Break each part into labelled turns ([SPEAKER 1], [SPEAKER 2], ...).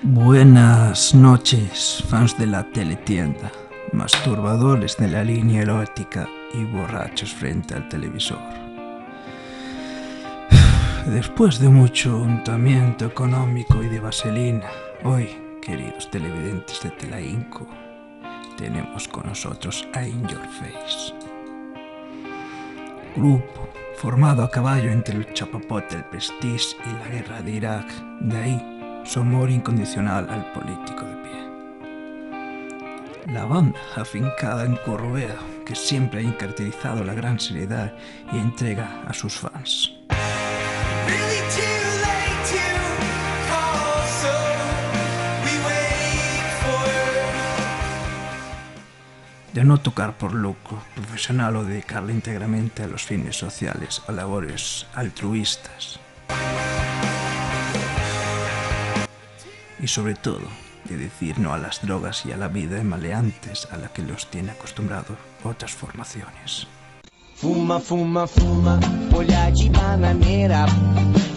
[SPEAKER 1] Buenas noches, fans de la teletienda, masturbadores de la línea erótica y borrachos frente al televisor. Después de mucho untamiento económico y de vaselina, hoy, queridos televidentes de Telainco, tenemos con nosotros a In Your Face. Grupo formado a caballo entre el chapapote, el Prestige y la guerra de Irak, de ahí su amor incondicional al político de pie. La banda, afincada en Corrueda, que siempre ha caracterizado la gran seriedad y entrega a sus fans. De no tocar por lucro profesional o dedicarla íntegramente a los fines sociales o labores altruistas. Y sobre todo, de decir no a las drogas y a la vida maleantes a la que los tiene acostumbrados otras formaciones.
[SPEAKER 2] Fuma, fuma, fuma, folha de bananeira.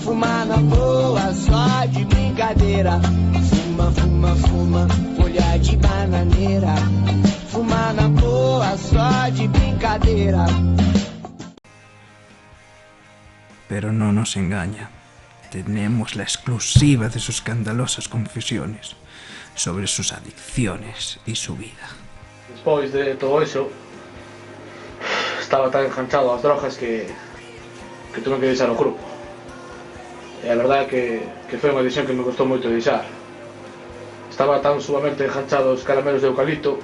[SPEAKER 2] Fuma na boa, só de brincadeira. Fuma, fuma, fuma, folha de bananeira. Fuma na boa, só de brincadeira.
[SPEAKER 1] Pero no nos engaña. Tenemos la exclusiva de sus escandalosas confesiones sobre sus adicciones y su vida.
[SPEAKER 3] Despois de todo eso, estaba tan enganchado ás drogas que tuve que deixar o grupo. E a verdade é que foi unha decisión que me costou moito deixar. Estaba tan sumamente enganchado aos caramelos de eucalipto.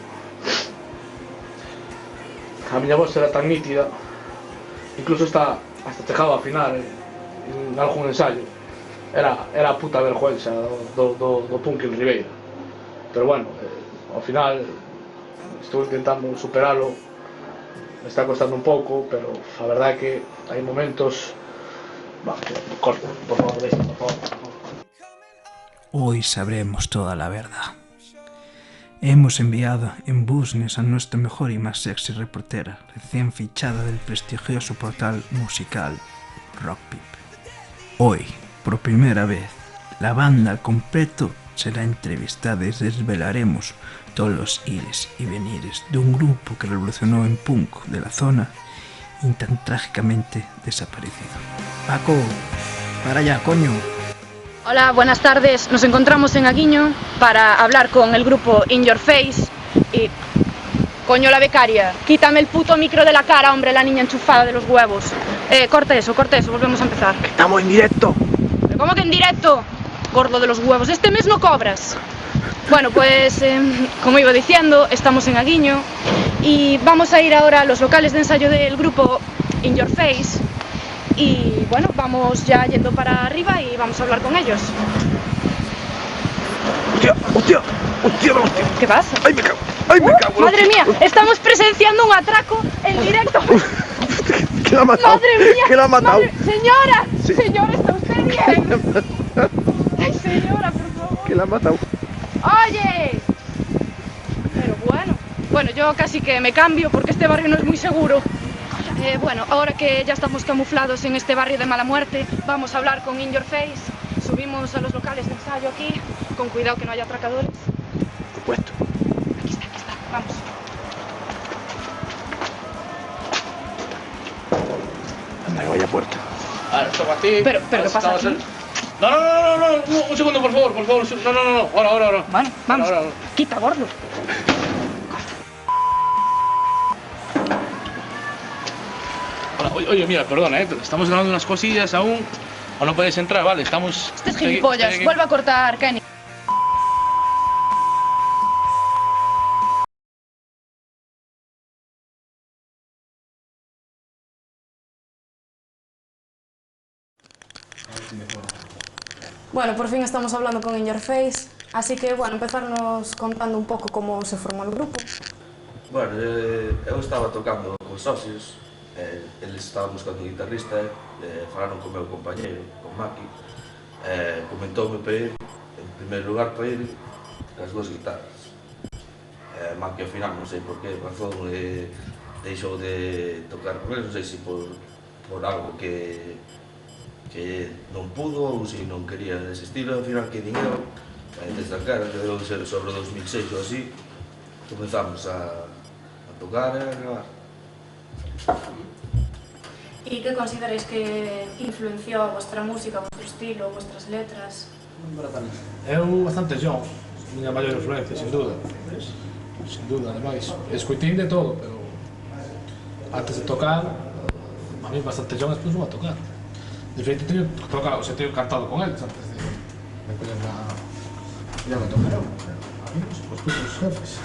[SPEAKER 3] A miña voz era tan nítida, incluso hasta chegaba a afinar en algún ensayo. Era a puta vergüenza do punk en Ribeira. Pero bueno, ao final estou intentando superalo. Me está costando un pouco, pero a verdade é que hai momentos... corta, por favor, déjame, por favor.
[SPEAKER 1] Hoy sabremos toda la verdad. Hemos enviado en business a nuestra mejor y más sexy reportera, recién fichada del prestigioso portal musical Rockpip. Hoy, por primera vez, la banda al completo será entrevistada y desvelaremos todos los ires y venires de un grupo que revolucionó en punk de la zona y tan trágicamente desaparecido. Paco, para allá, coño.
[SPEAKER 4] Hola, buenas tardes. Nos encontramos en Aguiño para hablar con el grupo In Your Face y... Coño, la becaria, quítame el puto micro de la cara, hombre, la niña enchufada de los huevos. Corta eso, volvemos a empezar.
[SPEAKER 3] ¡Estamos en directo!
[SPEAKER 4] ¿Pero cómo que en directo? Gordo de los huevos, este mes no cobras. Bueno, pues, como iba diciendo, estamos en Aguiño y vamos a ir ahora a los locales de ensayo del grupo In Your Face. Y bueno, vamos ya yendo para arriba y vamos a hablar con ellos.
[SPEAKER 3] ¡Hostia!
[SPEAKER 4] ¿Qué pasa?
[SPEAKER 3] ¡Ay, me cago!
[SPEAKER 4] ¡Madre mía! Estamos presenciando un atraco en directo.
[SPEAKER 3] ¿Qué la ha matado?
[SPEAKER 4] ¡Madre mía!
[SPEAKER 3] ¿Qué la ha matado?
[SPEAKER 4] ¡Señora!
[SPEAKER 3] Sí.
[SPEAKER 4] ¡Señora, está usted bien! ¡Ay, señora, por favor!
[SPEAKER 3] ¿Qué la ha matado?
[SPEAKER 4] ¡Oye! Pero bueno, yo casi que me cambio porque este barrio no es muy seguro. Bueno, ahora que ya estamos camuflados en este barrio de mala muerte, vamos a hablar con In Your Face. Subimos a los locales de ensayo aquí, con cuidado que no haya atracadores.
[SPEAKER 3] Por supuesto.
[SPEAKER 4] Aquí está, vamos.
[SPEAKER 3] Anda, que vaya puerta. Ahora, toma a ti.
[SPEAKER 4] Pero ¿qué pasa aquí?
[SPEAKER 3] No, un segundo, por favor. No. Ahora.
[SPEAKER 4] Bueno, vamos.
[SPEAKER 3] Ahora.
[SPEAKER 4] Quita, gordo.
[SPEAKER 3] Hola, oye, mira, perdona, estamos grabando unas cosillas aún. O no puedes entrar, vale, estamos...
[SPEAKER 4] Este es gilipollas, vuelve a cortar, Kenny.
[SPEAKER 5] Bueno, por fin estamos hablando con In Your Face, así que, bueno, empezarnos contando un pouco como se formou o grupo.
[SPEAKER 6] Bueno, eu estaba tocando con socios, eles estaban buscando un guitarrista, falaron co meu compañeiro, con Maki, comentoume para ir, en primeiro lugar para ir, as dúas guitarras. Maki ao final, non sei por que razón, deixou de tocar con eles, non sei se por algo que non pudo ou se non quería desistir, ao final que din eu, Desde aquela, que deu de ser sobre 2006 ou así, comenzamos a tocar e a gravar.
[SPEAKER 5] E que consideráis que influenciou a vostra música, o vostro estilo, as vostras letras?
[SPEAKER 3] Eu bastante John, miña maior influencia, sin duda. Sin duda, ademais. Escuitín de todo, pero antes de tocar, a mí bastante John despois vou a tocar. De feito, teño tocado, teño cantado con eles antes de poñerme a tocar eu. Amigos, os putos jefes.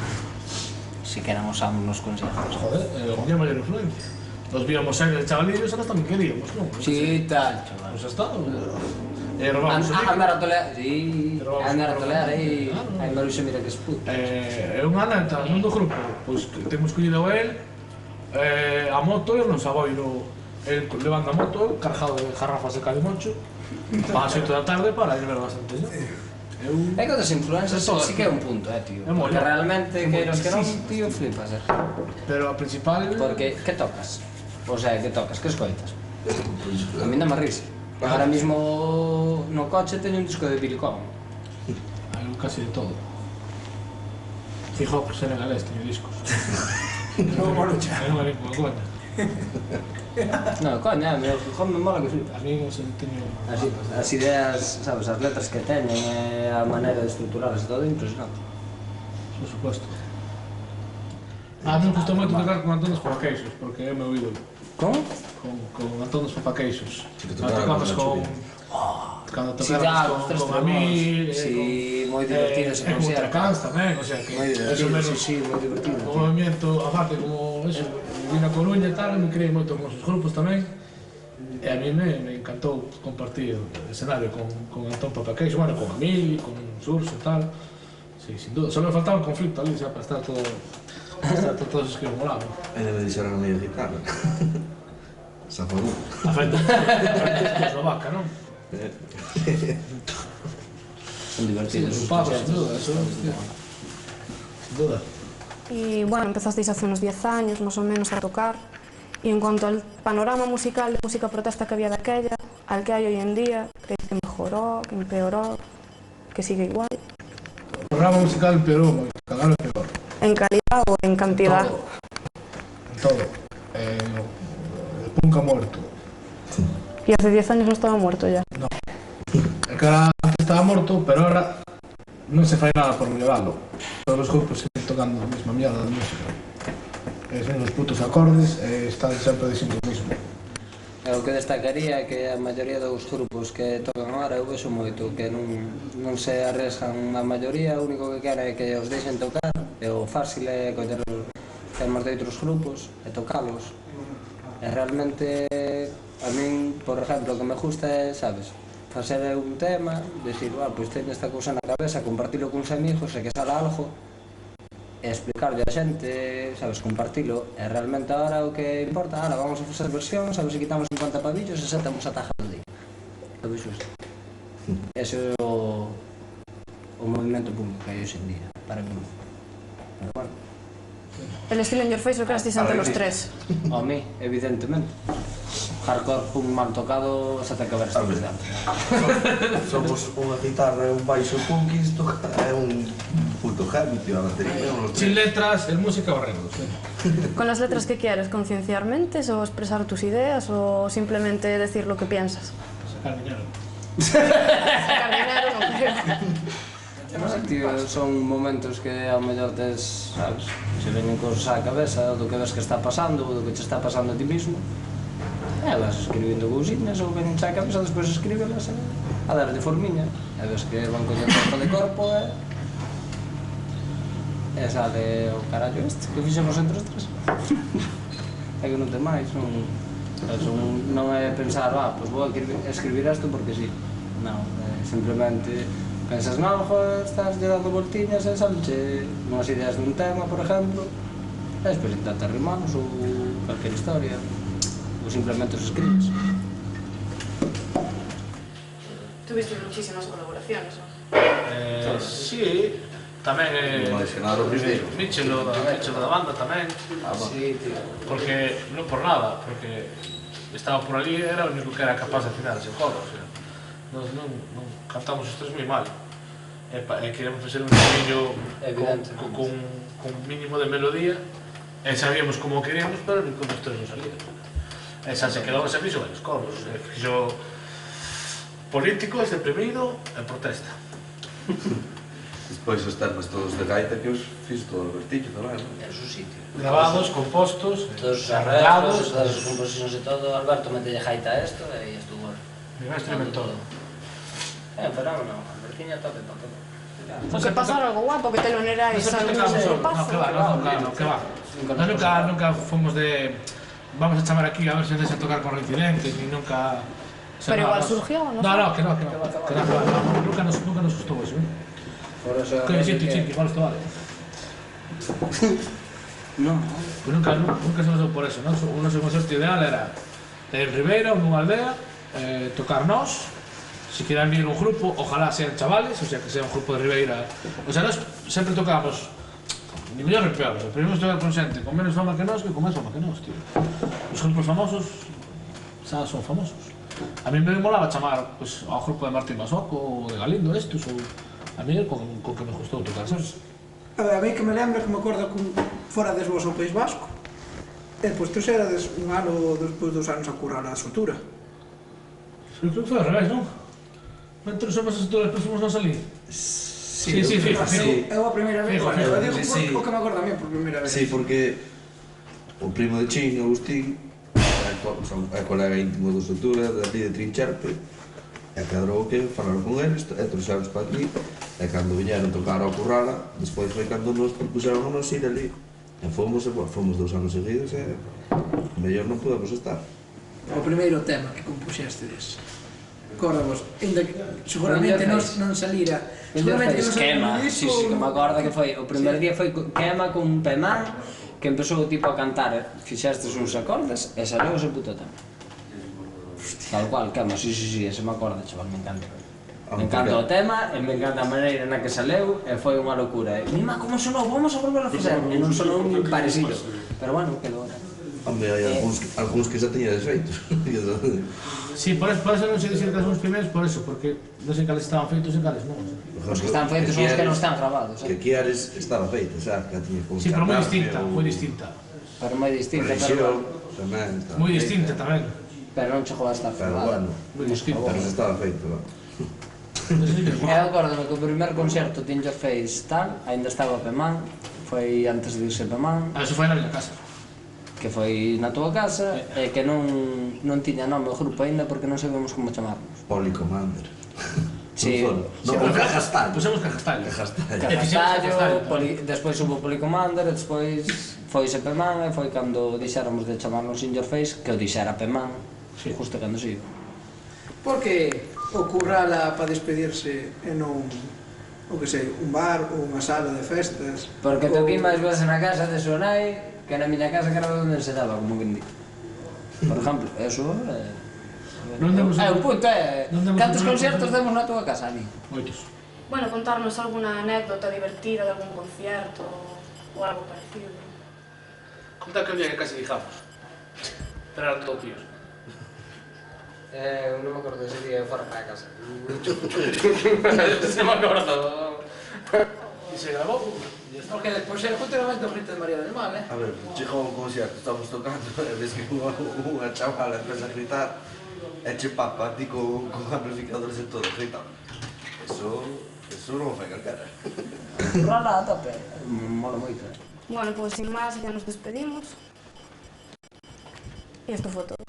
[SPEAKER 7] Si que éramos nos conciertos.
[SPEAKER 3] Joder, a miña maior influencia. Nos víamos ser de chavalillos e nós tamén queríamos, non?
[SPEAKER 7] Si, tal, chaval.
[SPEAKER 3] Pois está, robamos o micro.
[SPEAKER 7] Andar a tolear, si, andar a tolear aí, aí Maruxa mira que es puto.
[SPEAKER 3] É unha neta nun do grupo, pois temos collido a él, a moto e o noso aboiro, el levando a moto, cargado de garrafas de calimocho, para as 8 da tarde para ir ver bastante, non?
[SPEAKER 7] É que das influencias sí que é un punto, tío. Porque realmente, queiras que non, tío, flipas,
[SPEAKER 3] Pero a principal...
[SPEAKER 7] Porque, que tocas? O sea, que tocas, que escoitas? A mí dá-me risa. Ahora mismo no coche teño un disco de Billy Cobham.
[SPEAKER 3] Hai casi de todo. Fijo, senegalés teño discos.
[SPEAKER 8] Non Maruxa.
[SPEAKER 3] Non é ninguna coña.
[SPEAKER 7] No, coña, meu Gijón me mola que flipa.
[SPEAKER 3] A mí non se teño...
[SPEAKER 7] As ideas, sabes, as letras que teñen e a maneira de estruturarlas e todo, impresionante.
[SPEAKER 3] Por suposto. A mí me gustou moito tocar con Antón dos Papaqueixos, porque é o meu ídolo.
[SPEAKER 7] Con?
[SPEAKER 3] Con Antón dos Papaqueixos.
[SPEAKER 6] Tocamos
[SPEAKER 3] con... Cando tocamos con Amil...
[SPEAKER 7] Si, moi divertido ese
[SPEAKER 3] concierto. E con Tracans tamén, o sea que...
[SPEAKER 7] Moi divertido, si, moi divertido.
[SPEAKER 3] O movimiento, aparte, como eso, viví na Coruña e tal, me creí moito con os grupos tamén. E a mí me encantou compartir o escenario con Antón Papaqueixo, bueno, con Amil, con Surso e tal. Sí, sin duda. Só me faltaba un conflicto ali, xa, para estar todo... todos os que me molaban.
[SPEAKER 6] E debe deixar a media guitarra. Zafagú.
[SPEAKER 3] A frente de Eslovaca, non?
[SPEAKER 7] Son divertidos.
[SPEAKER 3] Sin duda, eso sin duda.
[SPEAKER 5] Y bueno, empezasteis hace unos 10 años más o menos a tocar. Y en cuanto al panorama musical de música protesta que había de aquella, al que hay hoy en día, ¿creéis que mejoró, que empeoró, que sigue igual?
[SPEAKER 3] O programa musical empeorou moito, cada ano é peor.
[SPEAKER 5] ¿En calidad o en cantidad?
[SPEAKER 3] Todo. El punk ha muerto.
[SPEAKER 5] Y hace 10 años no estaba muerto ya.
[SPEAKER 3] No. El que antes estaba muerto, pero ahora non se fai nada por llevarlo. Todos os grupos siguen tocando a mesma mierda de música. Son os putos acordes e están sempre dicindo o mismo.
[SPEAKER 7] O que destacaría é que a maioría dos grupos que tocan agora eu vexo moito que non se arriesgan a maioría, o único que queren é que os deixen tocar e o fácil é coller temas de outros grupos e tocalos. E realmente a min, por exemplo, o que me gusta é, sabes, facer un tema, decir, pois teño esta cousa na cabeza, compartilo cuns amigos e que sala algo e explicarlle a xente, sabes, compartilo, e realmente agora o que importa, ahora vamos a facer versión, sabes, e quitamos 50 pavillos e setamos a taja do día. Sabes xusto? Ese é o movimento público que hai hoxe en día, para mí. Pero bueno.
[SPEAKER 5] El estilo In Your Face lo creasteis entre los tres.
[SPEAKER 7] A mí, evidentemente. Hardcore, punk mal tocado, se te acabar esta dentro.
[SPEAKER 6] Somos unha guitarra e un baixo punk e isto é un puto heavy, tío, a batería.
[SPEAKER 3] Sin letras, el música barrendo.
[SPEAKER 5] ¿Con las letras que quieres? ¿Concienciar mentes o expresar tus ideas o simplemente decir lo que piensas?
[SPEAKER 3] Sacar dinero.
[SPEAKER 5] Sacar dinero, no creo.
[SPEAKER 7] Non sei, tío, son momentos que ao mellor tes, sabes, se veñen cosas á cabeza do que ves que está pasando ou do que te está pasando a ti mismo e vas escribindo cousiñas ou veñen á cabeza, despois escríbelas a dar de formiña e ves que van collendo corpo de corpo e sale o carallo este que fixemos entre os tres é que non ten máis, non é pensar, pois vou escribir isto porque sí, non, simplemente pensas, non, estás lle dando voltiñas e salche unhas ideas dun tema, por exemplo, e despois intentas rimalos ou calquer historia, ou simplemente os escribes.
[SPEAKER 5] Tuviste muchísimas colaboraciones, ¿no?
[SPEAKER 3] Sí, tamén Michelo da banda tamén.
[SPEAKER 7] Sí, tío.
[SPEAKER 3] Porque, non por nada, porque estaba por ali, era o único que era capaz de afinar ese coro, o sea, non cantamos os tres moi mal. queremos facer un camiño
[SPEAKER 7] Evidente.
[SPEAKER 3] con un mínimo de melodía e sabíamos como queríamos, pero con os tres non salía. E xa se quedou ese fixo varios coros, fixo políticos, deprimido e protesta.
[SPEAKER 6] Despois os temas todos de gaita que os fiz todo o Albertillo tamén, non?
[SPEAKER 7] En su sitio.
[SPEAKER 3] Grabados, compostos,
[SPEAKER 7] Todos os
[SPEAKER 3] arreglados,
[SPEAKER 7] arreglos, todas as composicións e todo, Alberto metelle jaita a esto e estuvo.
[SPEAKER 3] mi maestro inventor.
[SPEAKER 7] É un fenómeno, Albertiño tope para todo.
[SPEAKER 5] O que pasara algo guapo, que te lo neráis
[SPEAKER 3] Nosotros
[SPEAKER 5] algún
[SPEAKER 3] tocamos solo,
[SPEAKER 5] paso.
[SPEAKER 3] no, que va. Nós nunca fomos de vamos a chamar aquí a ver se deixa tocar con reincidentes, ni nunca...
[SPEAKER 5] Pero igual surgió, ¿no?
[SPEAKER 3] No, que no. Nunca nos gustó eso, ¿eh?
[SPEAKER 7] Por eso...
[SPEAKER 3] Que Chinti, igual esto vale.
[SPEAKER 7] No.
[SPEAKER 3] Pues nunca se nos deu por eso, ¿no? O noso concerto ideal era en Ribeira, nunha aldea, tocar nós, si quedan vir un grupo, ojalá sean chavales, o sea, que sea un grupo de Ribeira. O sea, nós sempre tocamos, ni mellor ni peor, preferimos tocar con xente con menos fama que nós que con máis fama que nós, tío. Os grupos famosos xa son famosos. A mí me molaba chamar pues, ao grupo de Martín Basoco ou de Galindo estos, ou a mí con que me gustou tocar, sabes?
[SPEAKER 8] A mí que me lembra que me acordo que fora des vos ao País Vasco e pois tú erades un ano despois dos anos a currar a estrutura.
[SPEAKER 3] Eu creo que foi ao revés, non? Mentre somos as alturas, depois fomos nós ali. Sí, fijo.
[SPEAKER 8] Eu a primeira vez,
[SPEAKER 3] Fijo,
[SPEAKER 8] eu digo
[SPEAKER 9] sí.
[SPEAKER 8] o que me acordo a mí por primeira vez.
[SPEAKER 9] Sí, porque o primo de Chin, Agustín, é colega íntimo do Estrutura, dali de Trincherpe, e cadrou que falaron con eles, e trouxeron para aquí, e cando viñeron tocar ao Currala, despois foi cando nos propuseron a nos ir ali. E fomos 2 anos seguidos, e mellor non podemos estar.
[SPEAKER 8] O primeiro tema que compuxestes. Acórdavos, ainda que seguramente non salira. Seguramente que non
[SPEAKER 7] Quema,
[SPEAKER 8] salira
[SPEAKER 7] sí, que me acordo que foi, o primer día foi Quema con un Pemán, que empezou tipo a cantar, fixestes uns acordes, e saleu ese puto tema. Tal cual, Quema, sí, ese me acordo, chaval, me encanta. Me encanta o tema, e me encanta a maneira na que saleu, e foi unha locura. Mima, como sonou, vamos a volver a facer. E non sonou nin parecido, pero bueno, quedou.
[SPEAKER 9] Hombre, hai algúns que xa teña desfeitos.
[SPEAKER 3] Sí, por eso non sei dicir que son os primeiros, por eso, porque non sei cales estaban feitos e cales non.
[SPEAKER 7] Os que están feitos son os que non están grabados.
[SPEAKER 9] Que Quiares estaba feita, xa, que tiña con
[SPEAKER 3] Sí, pero moi
[SPEAKER 9] Cantabria,
[SPEAKER 3] distinta.
[SPEAKER 7] Pero moi distinta,
[SPEAKER 9] Religión,
[SPEAKER 7] pero...
[SPEAKER 9] tamén estaba
[SPEAKER 3] Moi
[SPEAKER 9] feita.
[SPEAKER 3] distinta tamén.
[SPEAKER 7] Pero non chegou a estar
[SPEAKER 9] Pero
[SPEAKER 7] grabada.
[SPEAKER 9] bueno,
[SPEAKER 3] Moi distinta.
[SPEAKER 9] pero se estaba feito, va.
[SPEAKER 7] Eu acórdame que o primer concerto de In Your Face tal, ainda estaba Pemán, foi antes de irse Pemán,
[SPEAKER 3] Eso foi na miña casa.
[SPEAKER 7] que foi na túa casa, e que non tiña nome o grupo aínda porque non sabíamos como chamarnos.
[SPEAKER 9] Polycommander.
[SPEAKER 7] Sí,
[SPEAKER 9] Non, Cajastallo.
[SPEAKER 3] Pusemos Cajastallo.
[SPEAKER 7] Cajastallo, despois hubo Polycommander, e despois foise Pemán, e foi cando dixéramos de chamarnos In Your Face, que o dixera Pemán, justo cando se iba.
[SPEAKER 8] Porque o currala para despedirse e non, o que sei, un bar ou unha sala de festas.
[SPEAKER 7] Porque toquei máis veces na casa de Sonai que na miña casa, que era onde ensayaba, como que di. Por exemplo, eso o punto é, cantos concertos demos na túa casa, Ani?
[SPEAKER 3] Moitos.
[SPEAKER 5] Bueno, contarnos alguna anécdota divertida de algún concierto ou algo parecido.
[SPEAKER 3] Conta que un día que casi dijamos. Pero eran todos tíos.
[SPEAKER 7] Non me acordo ese día fora para a casa. Se me acordo.
[SPEAKER 3] E se grabou.
[SPEAKER 8] Porque despois é continuamente o grito de María del Mal,
[SPEAKER 6] A ver, chegou un concierto, estamos tocando, e ves que unha chavala empeza a gritar, e che papa, ti con amplificadores e todo, gritando. Eso non fai calquera.
[SPEAKER 7] Rala a tope, mola moito.
[SPEAKER 5] Bueno, pues sin más ya nos despedimos. Y esto fue todo.